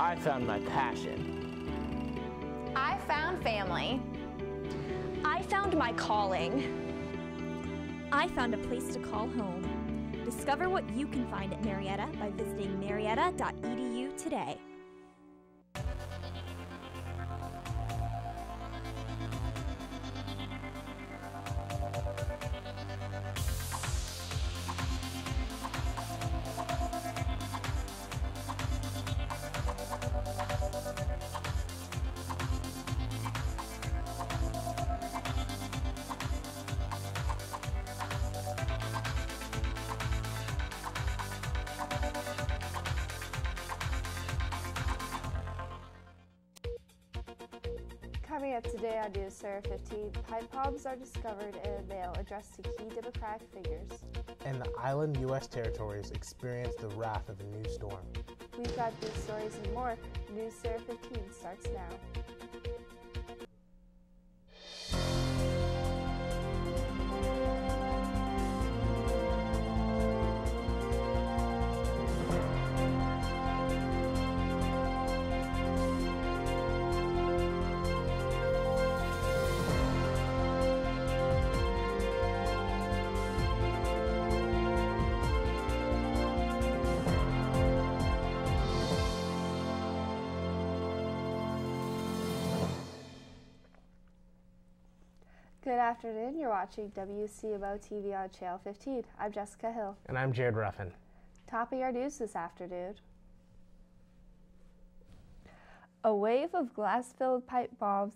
I found my passion. I found family. I found my calling. I found a place to call home. Discover what you can find at Marietta by visiting marietta.edu today. Coming up today on NewsCenter 15, pipe bombs are discovered in a mail addressed to key Democratic figures. And the island U.S. territories experience the wrath of a new storm. We've got these stories and more. NewsCenter 15 starts now. Good afternoon. You're watching WCMO TV on Channel 15. I'm Jessica Hill. And I'm Jared Ruffin. Topping our news this afternoon. A wave of glass-filled pipe bombs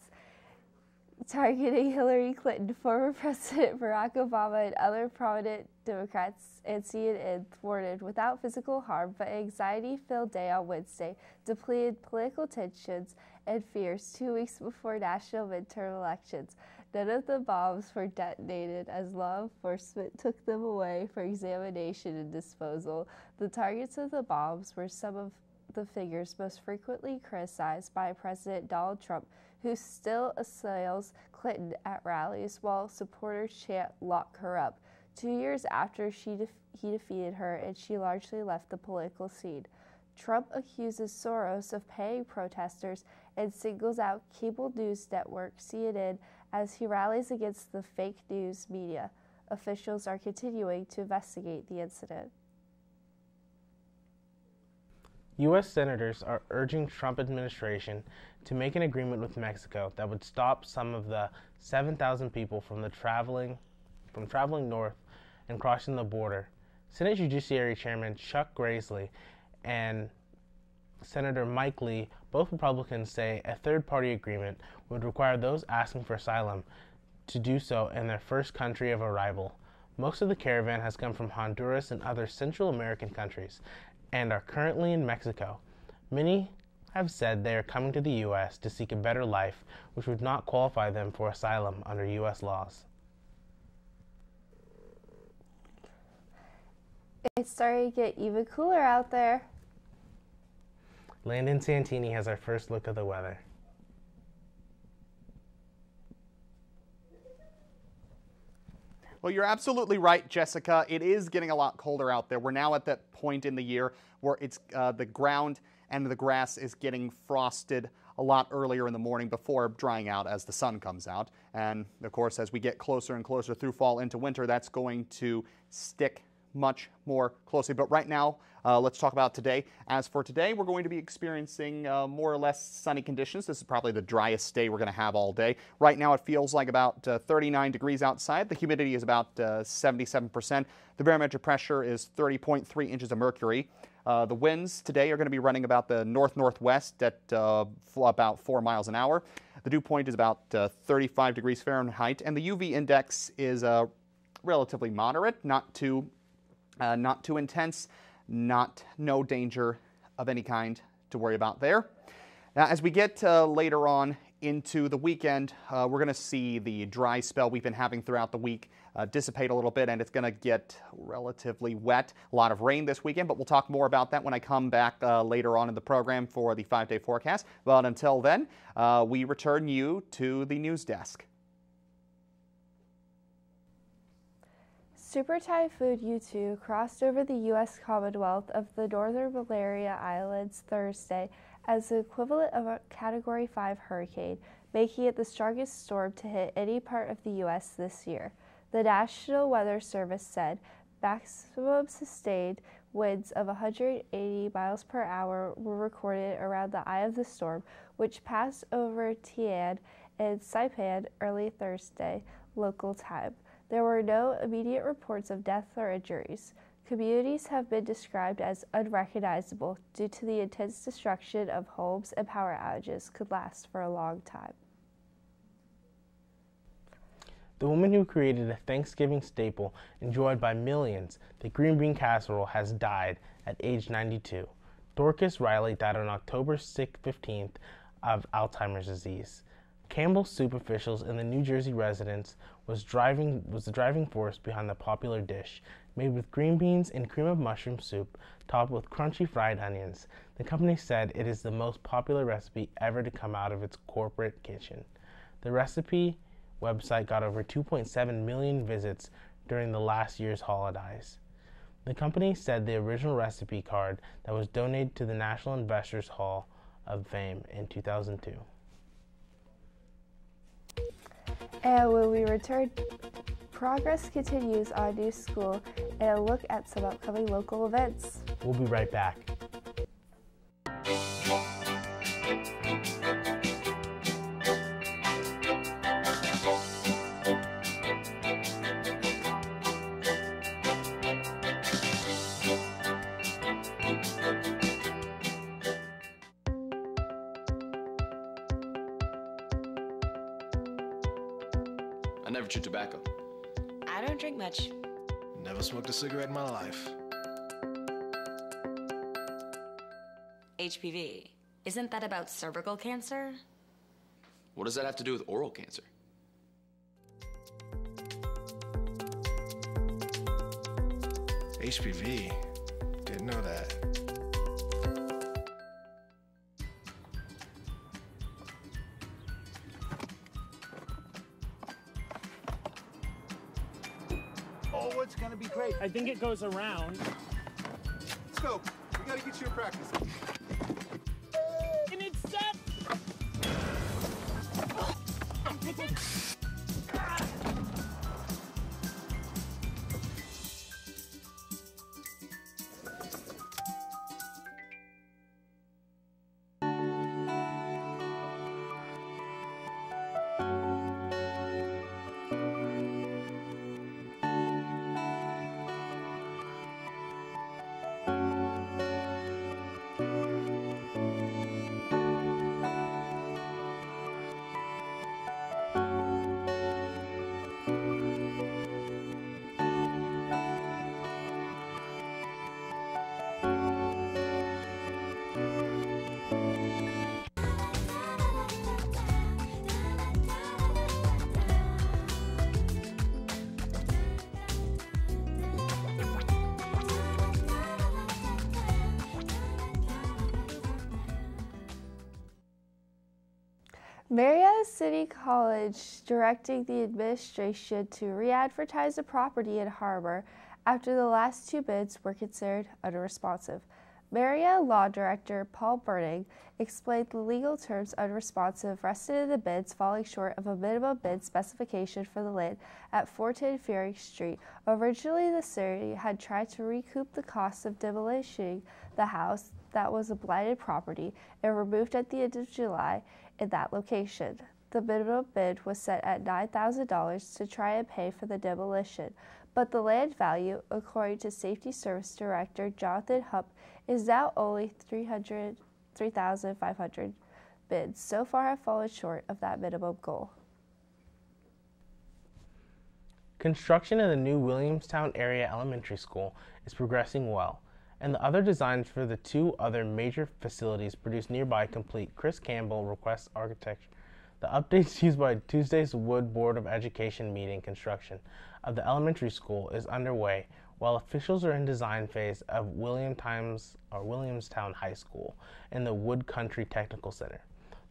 targeting Hillary Clinton, former President Barack Obama, and other prominent Democrats and CNN thwarted without physical harm, but an anxiety-filled day on Wednesday depleted political tensions and fears 2 weeks before national midterm elections. None of the bombs were detonated as law enforcement took them away for examination and disposal. The targets of the bombs were some of the figures most frequently criticized by President Donald Trump, who still assails Clinton at rallies while supporters chant "lock her up." 2 years after he defeated her and she largely left the political scene. Trump accuses Soros of paying protesters and singles out cable news network CNN as he rallies against the fake news media. Officials are continuing to investigate the incident. U.S. senators are urging Trump administration to make an agreement with Mexico that would stop some of the 7,000 people from traveling north and crossing the border. Senate Judiciary Chairman Chuck Grassley and Senator Mike Lee, both Republicans, say a third-party agreement would require those asking for asylum to do so in their first country of arrival. Most of the caravan has come from Honduras and other Central American countries and are currently in Mexico. Many have said they are coming to the U.S. to seek a better life, which would not qualify them for asylum under U.S. laws. It's starting to get even cooler out there. Landon Santini has our first look of the weather. Well, you're absolutely right, Jessica. It is getting a lot colder out there. We're now at that point in the year where it's the ground and the grass is getting frosted a lot earlier in the morning before drying out as the sun comes out. And of course, as we get closer and closer through fall into winter, that's going to stick much more closely. But right now, let's talk about today. As for today, we're going to be experiencing more or less sunny conditions. This is probably the driest day we're going to have all day. Right now, it feels like about 39 degrees outside. The humidity is about 77%. The barometric pressure is 30.3 inches of mercury. The winds today are going to be running about the north-northwest at about 4 miles an hour. The dew point is about 35 degrees Fahrenheit, and the UV index is relatively moderate, not too intense, no danger of any kind to worry about there. Now, as we get later on into the weekend, we're going to see the dry spell we've been having throughout the week dissipate a little bit, and it's going to get relatively wet. A lot of rain this weekend, but we'll talk more about that when I come back later on in the program for the 5-day forecast. But until then, we return you to the news desk. Super Typhoon U2 crossed over the U.S. Commonwealth of the Northern Malaria Islands Thursday as the equivalent of a Category 5 hurricane, making it the strongest storm to hit any part of the U.S. this year. The National Weather Service said maximum sustained winds of 180 miles per hour were recorded around the eye of the storm, which passed over Tian and Saipan early Thursday local time. There were no immediate reports of death or injuries. Communities have been described as unrecognizable due to the intense destruction of homes, and power outages could last for a long time. The woman who created a Thanksgiving staple enjoyed by millions, the green bean casserole, has died at age 92. Dorcas Riley died on October 15th of Alzheimer's disease. Campbell's Soup officials in the New Jersey residence was the driving force behind the popular dish, made with green beans and cream of mushroom soup topped with crunchy fried onions. The company said it is the most popular recipe ever to come out of its corporate kitchen. The recipe website got over 2.7 million visits during the last year's holidays. The company said the original recipe card that was donated to the National Inventors Hall of Fame in 2002. And when we return, progress continues on New School and a look at some upcoming local events. We'll be right back. I never chew tobacco. I don't drink much. Never smoked a cigarette in my life. HPV. Isn't that about cervical cancer? What does that have to do with oral cancer? HPV? Didn't know that. Oh, it's gonna be great. I think it goes around. Let's go. We gotta get you in practice. And it's set! Marietta City College directing the administration to re-advertise the property in Harbor after the last two bids were considered unresponsive. Marietta Law Director Paul Burning explained the legal terms unresponsive rested in the bids falling short of a minimum bid specification for the land at 410 Fearing Street. Originally, the city had tried to recoup the cost of demolishing the house that was a blighted property and removed at the end of July in that location. The minimum bid was set at $9,000 to try and pay for the demolition, but the land value, according to Safety Service Director Jonathan Hupp, is now only $3,500. Bids so far have fallen short of that minimum goal. Construction of the new Williamstown area elementary school is progressing well, and the other designs for the two other major facilities produced nearby complete. Chris Campbell requests architecture. The updates used by Tuesday's Wood Board of Education meeting construction of the elementary school is underway, while officials are in design phase of Williamstown High School and the Wood Country Technical Center.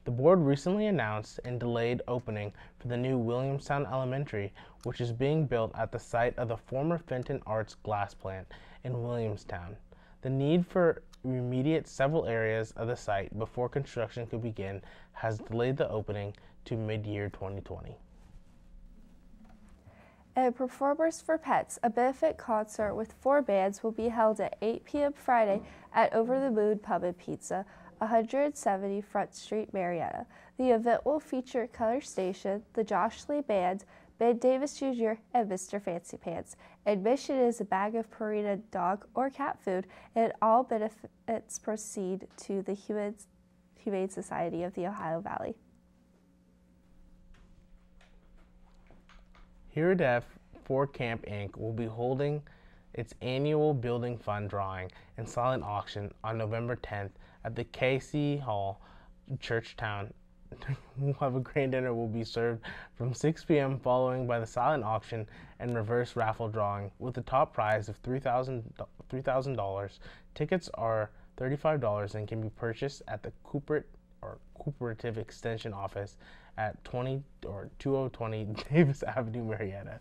The board recently announced a delayed opening for the new Williamstown Elementary, which is being built at the site of the former Fenton Arts glass plant in Williamstown. The need for remediate several areas of the site before construction could begin has delayed the opening to mid-year 2020. At Performers for Pets, a benefit concert with 4 bands will be held at 8 p.m. Friday at Over the Moon Pub and Pizza, 170 Front Street, Marietta. The event will feature Color Station, the Josh Lee Band, Ben Davis Jr., and Mr. Fancy Pants. Admission is a bag of Purina dog or cat food, and all benefits proceed to the Humane Society of the Ohio Valley. Here Def for Camp Inc. will be holding its annual Building Fund drawing and silent auction on November 10th at the KC Hall, Churchtown. We'll have a grand dinner will be served from 6 p.m. following by the silent auction and reverse raffle drawing with the top prize of $3,000. Tickets are $35 and can be purchased at the Cooperative Extension Office at 2020 Davis Avenue, Marietta.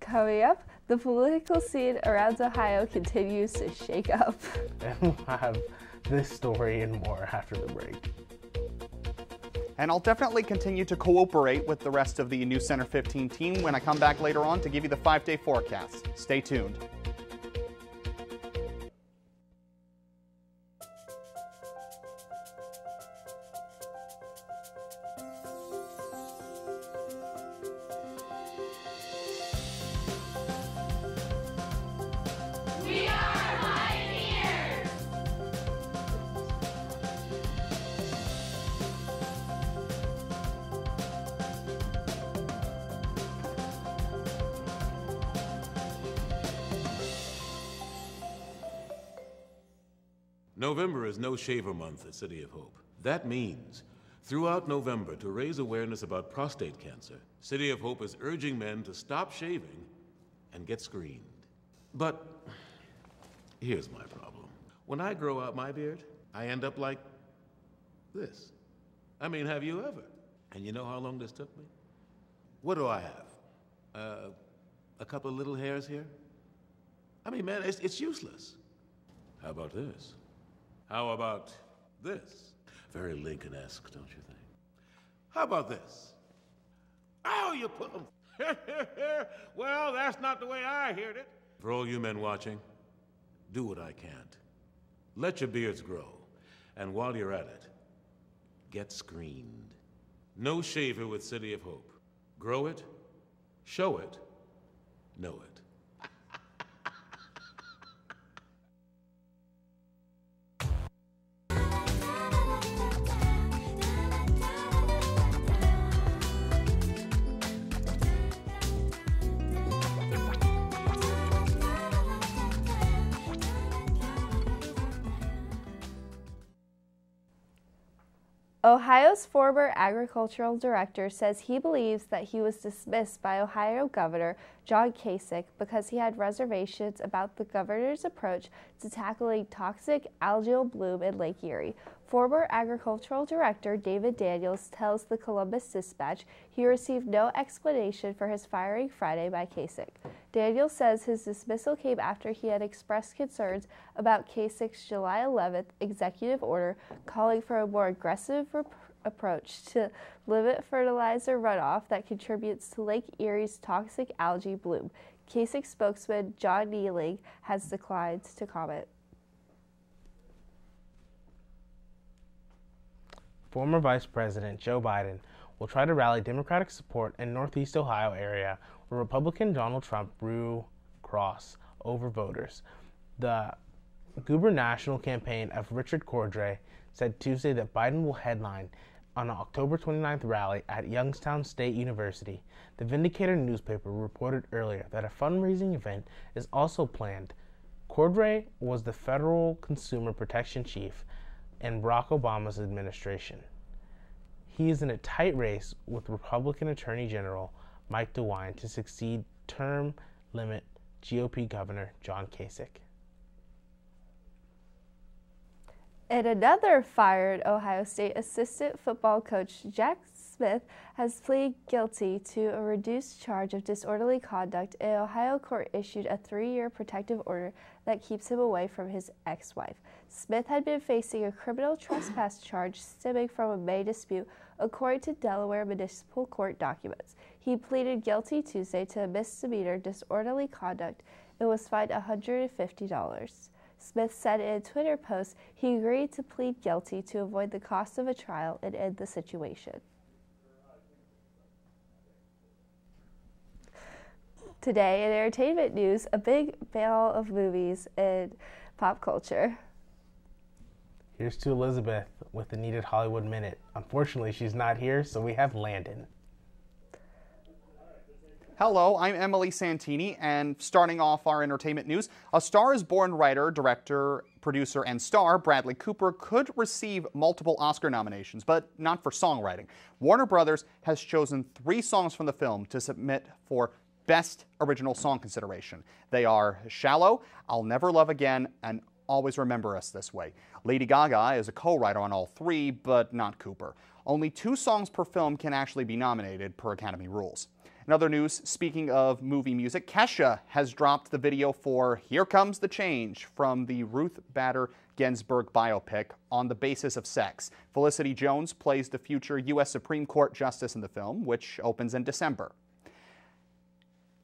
Coming up, the political scene around Ohio continues to shake up. And we'll have this story and more after the break. And I'll definitely continue to cooperate with the rest of the News Center 15 team when I come back later on to give you the 5-day forecast. Stay tuned. November is No Shaver Month at City of Hope. That means, throughout November, to raise awareness about prostate cancer, City of Hope is urging men to stop shaving and get screened. But here's my problem. When I grow out my beard, I end up like this. I mean, have you ever? And you know how long this took me? What do I have? A couple of little hairs here? I mean, man, it's useless. How about this? How about this? Very Lincoln-esque, don't you think? How about this? Oh, you put them. Well, that's not the way I heard it. For all you men watching, do what I can't. Let your beards grow. And while you're at it, get screened. No shaver with City of Hope. Grow it, show it, know it. Ohio's former agricultural director says he believes that he was dismissed by Ohio Governor John Kasich because he had reservations about the governor's approach to tackling toxic algal bloom in Lake Erie. Former agricultural director David Daniels tells the Columbus Dispatch he received no explanation for his firing Friday by Kasich. Daniels says his dismissal came after he had expressed concerns about Kasich's July 11th executive order calling for a more aggressive approach to limit fertilizer runoff that contributes to Lake Erie's toxic algae bloom. Kasich spokesman John Nealing has declined to comment. Former Vice President Joe Biden will try to rally Democratic support in Northeast Ohio area where Republican Donald Trump blew cross over voters. The gubernatorial campaign of Richard Cordray said Tuesday that Biden will headline on an October 29th rally at Youngstown State University. The Vindicator newspaper reported earlier that a fundraising event is also planned. Cordray was the federal consumer protection chief in Barack Obama's administration. He is in a tight race with Republican Attorney General Mike DeWine to succeed term limit GOP Governor John Kasich. And another fired Ohio State assistant football coach, Jack Smith, has pleaded guilty to a reduced charge of disorderly conduct. An Ohio court issued a 3-year protective order that keeps him away from his ex-wife. Smith had been facing a criminal trespass charge stemming from a May dispute, according to Delaware Municipal Court documents. He pleaded guilty Tuesday to a misdemeanor disorderly conduct and was fined $150. Smith said in a Twitter post he agreed to plead guilty to avoid the cost of a trial and end the situation. Today in entertainment news, a big bale of movies and pop culture. Here's to Elizabeth with the needed Hollywood Minute. Unfortunately, she's not here, so we have Landon. Hello, I'm Emily Santini, and starting off our entertainment news, A Star is Born writer, director, producer, and star Bradley Cooper could receive multiple Oscar nominations, but not for songwriting. Warner Brothers has chosen 3 songs from the film to submit for Best Original Song consideration. They are Shallow, I'll Never Love Again, and Always Remember Us This Way. Lady Gaga is a co-writer on all 3, but not Cooper. Only 2 songs per film can actually be nominated per Academy rules. In other news, speaking of movie music, Kesha has dropped the video for Here Comes the Change from the Ruth Bader Ginsburg biopic On the Basis of Sex. Felicity Jones plays the future U.S. Supreme Court Justice in the film, which opens in December.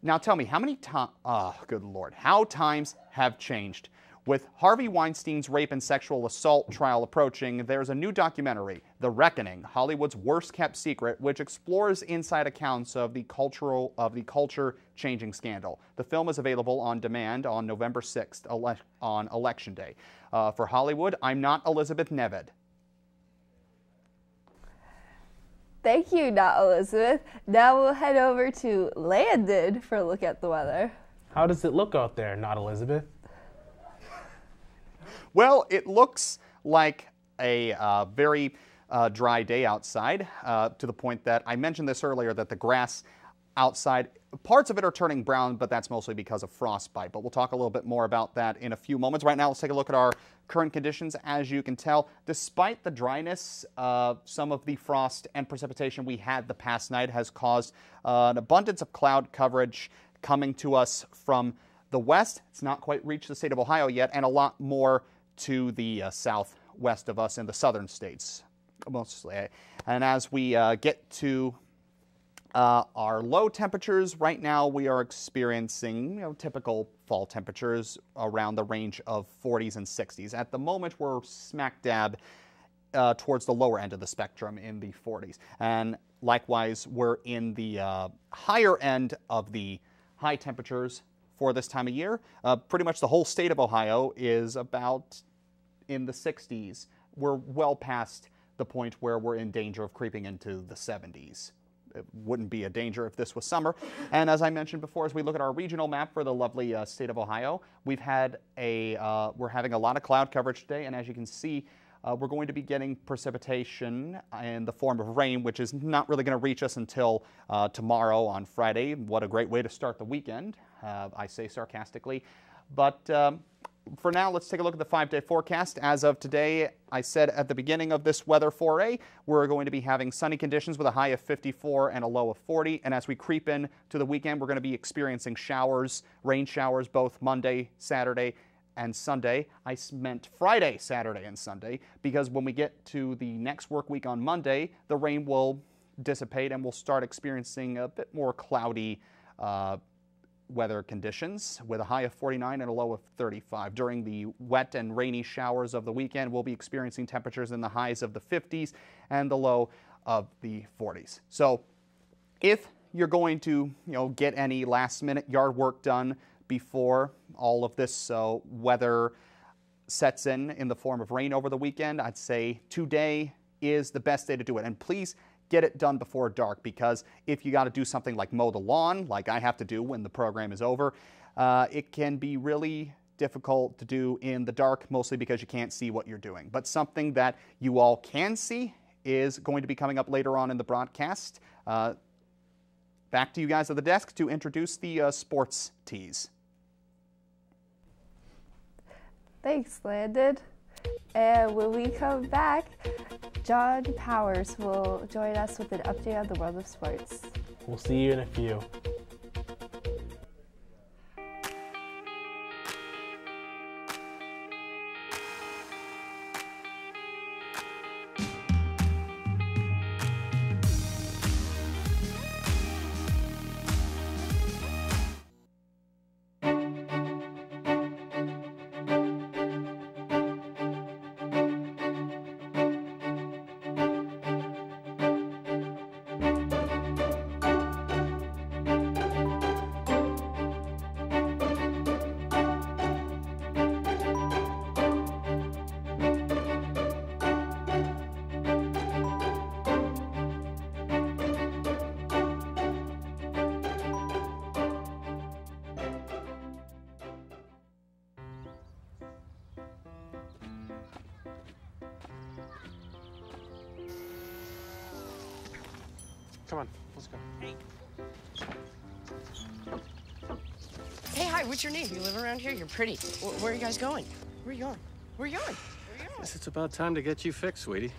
Now tell me, how many times, good Lord, how times have changed. With Harvey Weinstein's rape and sexual assault trial approaching, there's a new documentary, The Reckoning, Hollywood's worst-kept secret, which explores inside accounts of the culture-changing scandal. The film is available on demand on November 6th, on Election Day. For Hollywood, I'm not Elizabeth Neved. Thank you, Not Elizabeth. Now we'll head over to Landon for a look at the weather. How does it look out there, Not Elizabeth? Well, it looks like a very dry day outside, to the point that I mentioned this earlier, that the grass outside, parts of it are turning brown, but that's mostly because of frostbite. But we'll talk a little bit more about that in a few moments. Right now, let's take a look at our current conditions. As you can tell, despite the dryness, some of the frost and precipitation we had the past night has caused an abundance of cloud coverage coming to us from the west. It's not quite reached the state of Ohio yet, and a lot more to the southwest of us in the southern states, mostly. And as we get to our low temperatures, right now we are experiencing typical fall temperatures around the range of 40s and 60s. At the moment, we're smack dab towards the lower end of the spectrum in the 40s. And likewise, we're in the higher end of the high temperatures for this time of year. Pretty much the whole state of Ohio is about in the 60s. We're well past the point where we're in danger of creeping into the 70s. It wouldn't be a danger if this was summer. And as I mentioned before, as we look at our regional map for the lovely state of Ohio, we're having a lot of cloud coverage today, and as you can see, we're going to be getting precipitation in the form of rain, which is not really going to reach us until tomorrow on Friday. What a great way to start the weekend, I say sarcastically. But for now, let's take a look at the 5-day forecast. As of today, I said at the beginning of this weather foray, we're going to be having sunny conditions with a high of 54 and a low of 40. And as we creep in to the weekend, we're going to be experiencing showers, rain showers, both Monday, Saturday, and Sunday. I meant Friday, Saturday, and Sunday, because when we get to the next work week on Monday, the rain will dissipate and we'll start experiencing a bit more cloudy weather conditions with a high of 49 and a low of 35. During the wet and rainy showers of the weekend, we'll be experiencing temperatures in the highs of the 50s and the low of the 40s. So if you're going to get any last-minute yard work done before all of this weather sets in the form of rain over the weekend, I'd say today is the best day to do it. And please get it done before dark, because if you got to do something like mow the lawn, like I have to do when the program is over, it can be really difficult to do in the dark, mostly because you can't see what you're doing. But something that you all can see is going to be coming up later on in the broadcast. Back to you guys at the desk to introduce the sports tease. Thanks, Landon. And when we come back, John Powers will join us with an update on the world of sports. We'll see you in a few. Come on, let's go. Hey, hi, what's your name? You live around here? You're pretty. Where are you guys going? Where are you going? Where are you going? Guess it's about time to get you fixed, sweetie.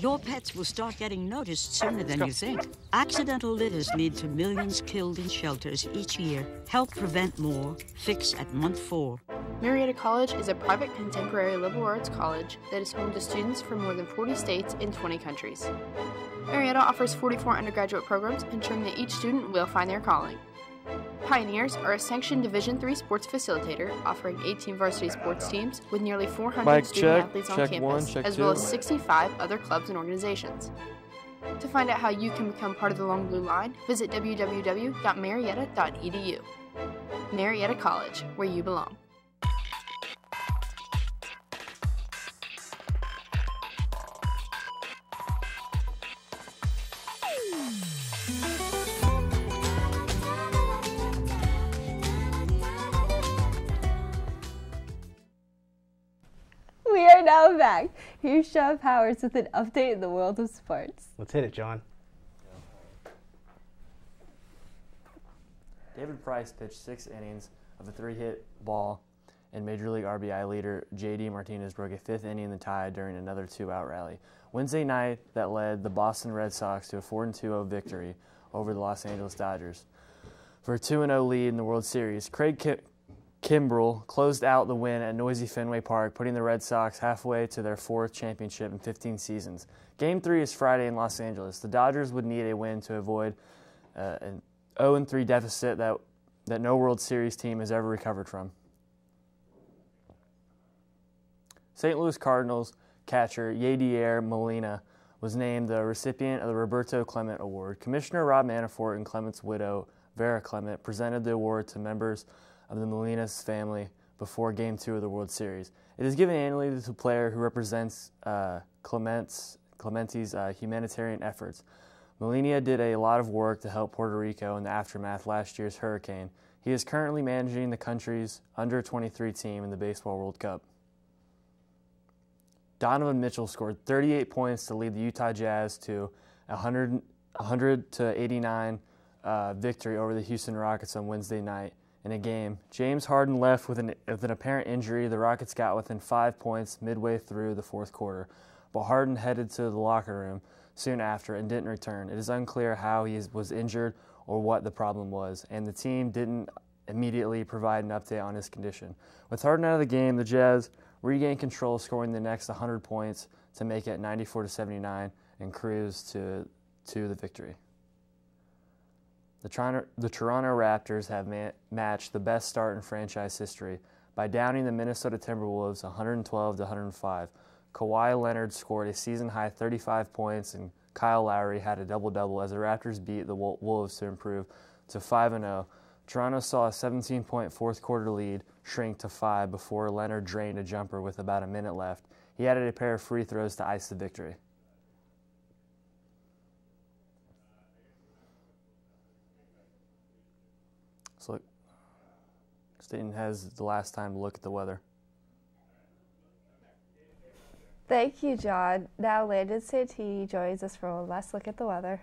Your pets will start getting noticed sooner than you think. Accidental litters lead to millions killed in shelters each year. Help prevent more. Fix at month 4. Marietta College is a private contemporary liberal arts college that is home to students from more than 40 states in 20 countries. Marietta offers 44 undergraduate programs, ensuring that each student will find their calling. Pioneers are a sanctioned Division III sports facilitator, offering 18 varsity sports teams with nearly 400 student-athletes on campus, as well as 65 other clubs and organizations. To find out how you can become part of the Long Blue Line, visit www.marietta.edu. Marietta College, where you belong. We are now back. Here's John Powers with an update in the world of sports. Let's hit it, John. David Price pitched 6 innings of a 3-hit ball, and Major League RBI leader J.D. Martinez broke a 5th inning in the tie during another 2-out rally. Wednesday night, that led the Boston Red Sox to a 4-2 victory over the Los Angeles Dodgers. For a 2-0 lead in the World Series, Craig Kimbrell closed out the win at noisy Fenway Park, putting the Red Sox halfway to their 4th championship in 15 seasons. Game 3 is Friday in Los Angeles. The Dodgers would need a win to avoid an 0-3 deficit that no World Series team has ever recovered from. St. Louis Cardinals catcher Yadier Molina was named the recipient of the Roberto Clemente Award. Commissioner Rob Manafort and Clemente's widow, Vera Clement, presented the award to members of the Molina's family before Game 2 of the World Series. It is given annually to a player who represents Clemente's humanitarian efforts. Molina did a lot of work to help Puerto Rico in the aftermath of last year's hurricane. He is currently managing the country's under-23 team in the Baseball World Cup. Donovan Mitchell scored 38 points to lead the Utah Jazz to a 100-89 victory over the Houston Rockets on Wednesday night. In a game, James Harden left with an apparent injury. The Rockets got within 5 points midway through the 4th quarter, but Harden headed to the locker room soon after and didn't return. It is unclear how he was injured or what the problem was, and the team didn't immediately provide an update on his condition. With Harden out of the game, the Jazz regained control, scoring the next 100 points to make it 94-79 and cruise to the victory. The Toronto Raptors have matched the best start in franchise history by downing the Minnesota Timberwolves 112-105. Kawhi Leonard scored a season-high 35 points, and Kyle Lowry had a double-double as the Raptors beat the Wolves to improve to 5-0. Toronto saw a 17-point fourth-quarter lead shrink to 5 before Leonard drained a jumper with about a minute left. He added a pair of free throws to ice the victory. So look, Staten has the last time to look at the weather. Thank you, John. Now Landon Santini joins us for one last look at the weather.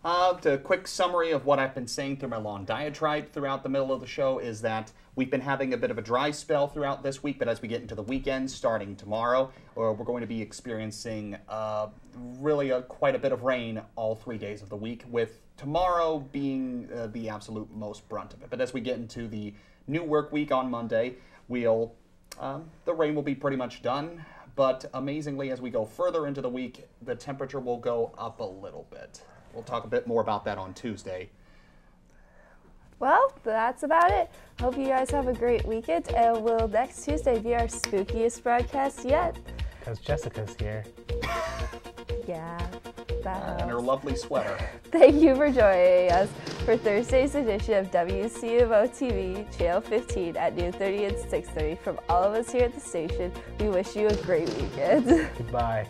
The quick summary of what I've been saying through my long diatribe throughout the middle of the show is that we've been having a bit of a dry spell throughout this week, but as we get into the weekend, starting tomorrow, we're going to be experiencing really quite a bit of rain all 3 days of the week, with tomorrow being the absolute most brunt of it. But as we get into the new work week on Monday, the rain will be pretty much done. But amazingly, as we go further into the week, the temperature will go up a little bit. We'll talk a bit more about that on Tuesday. Well, that's about it. Hope you guys have a great weekend, and will next Tuesday be our spookiest broadcast yet. Because Jessica's here. Yeah, that helps. And her lovely sweater. Thank you for joining us for Thursday's edition of WCMO TV, Channel 15 at noon 30 and 6:30. From all of us here at the station, we wish you a great weekend. Goodbye.